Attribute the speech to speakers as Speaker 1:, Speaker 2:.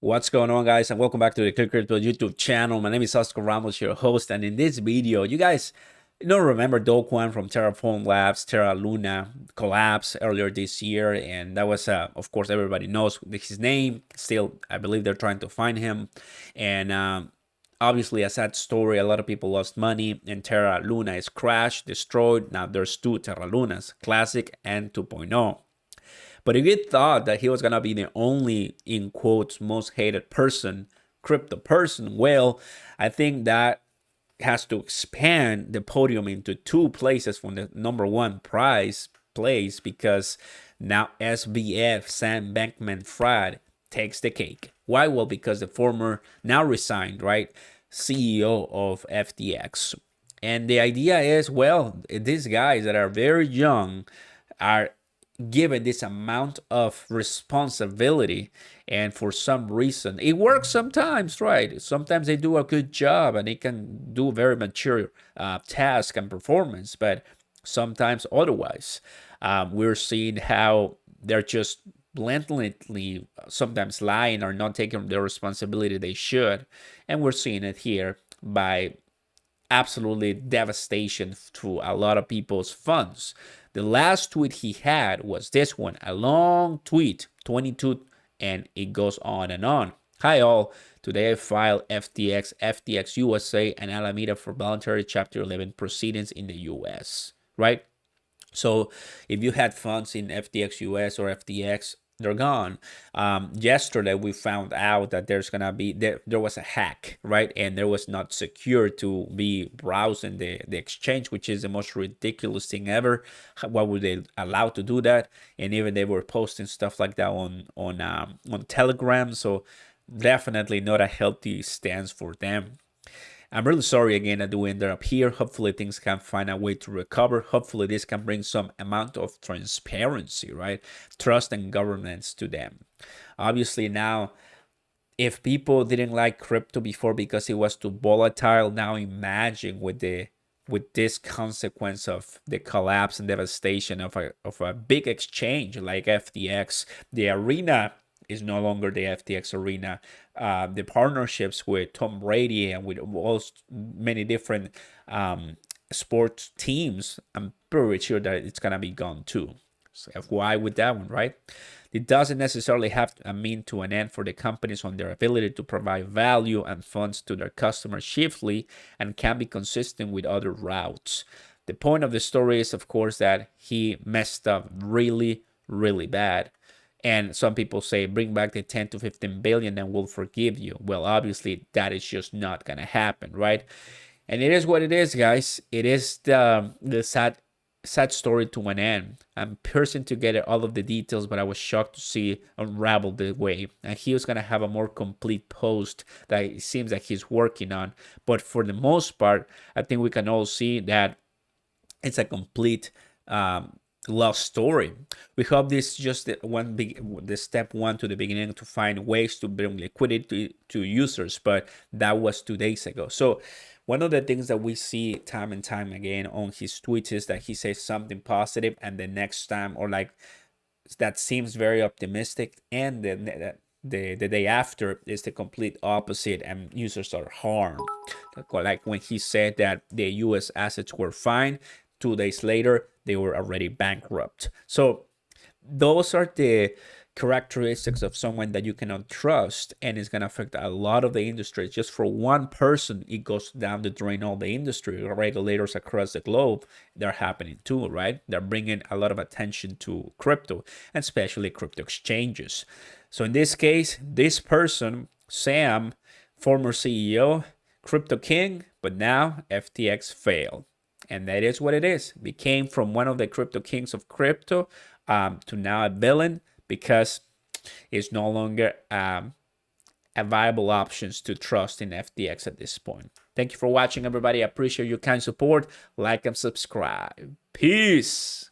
Speaker 1: What's going on, guys, and welcome back to the ClearCryptos YouTube channel. My name is Oscar Ramos, your host, and in this video, you guys remember Do Kwon from Terraform Labs, Terra Luna collapsed earlier this year, and that was, of course, everybody knows his name. Still, I believe they're trying to find him, and obviously a sad story. A lot of people lost money, and Terra Luna is crashed, destroyed. Now there's two Terra Lunas, Classic and 2.0. But if you thought that he was gonna be the only, in quotes, most hated crypto person, well, I think that has to expand the podium into two places from the number one prize place, because now SBF, Sam Bankman-Fried, takes the cake. Why? Well, because the former, now resigned, right, CEO of FTX. And the idea is, well, these guys that are very young are given this amount of responsibility, and for some reason it works sometimes, right? Sometimes they do a good job and they can do very mature task and performance, but sometimes otherwise. We're seeing how they're just blatantly sometimes lying or not taking the responsibility they should, and we're seeing it here by absolutely devastation to a lot of people's funds. The last tweet he had was this one, a long tweet, 22, and it goes on and on. Hi all, today I filed FTX USA, and Alameda for voluntary Chapter 11 proceedings in the US, right? So if you had funds in FTX US or FTX, they're gone. Yesterday we found out that there was a hack, right? And there was not secure to be browsing the exchange, which is the most ridiculous thing ever. Why would they allow to do that? And even they were posting stuff like that on Telegram. So definitely not a healthy stance for them. I'm really sorry again that we ended up here. Hopefully things can find a way to recover. Hopefully this can bring some amount of transparency, right? Trust and governance to them. Obviously now, if people didn't like crypto before because it was too volatile, now imagine with this consequence of the collapse and devastation of a big exchange like FTX, the arena is no longer the FTX arena. The partnerships with Tom Brady and with many different sports teams, I'm pretty sure that it's gonna be gone too. So FYI with that one, right? It doesn't necessarily have a mean to an end for the companies on their ability to provide value and funds to their customers chiefly, and can be consistent with other routes. The point of the story is, of course, that he messed up really, really bad. And some people say, bring back the 10 to 15 billion and we'll forgive you. Well, obviously, that is just not going to happen, right? And it is what it is, guys. It is the sad story to an end. I'm piecing together all of the details, but I was shocked to see unravel the way. And he was going to have a more complete post that it seems that he's working on. But for the most part, I think we can all see that it's a complete lost story. We hope this is just the step one to the beginning to find ways to bring liquidity to users, but that was 2 days ago. So one of the things that we see time and time again on his tweets is that he says something positive, and the next time, or like that seems very optimistic, and the day after is the complete opposite and users are harmed. Like when he said that the US assets were fine, 2 days later they were already bankrupt. So those are the characteristics of someone that you cannot trust, and it's going to affect a lot of the industry. Just for one person, it goes down the drain all the industry. Regulators across the globe, they're happening too, right? They're bringing a lot of attention to crypto, and especially crypto exchanges. So in this case, this person, Sam, former CEO, crypto king, but now FTX failed. And that is what it is. Became from one of the crypto kings of crypto to now a villain, because it's no longer a viable options to trust in FTX at this point. Thank you for watching, everybody. I appreciate your kind support. Like and subscribe. Peace.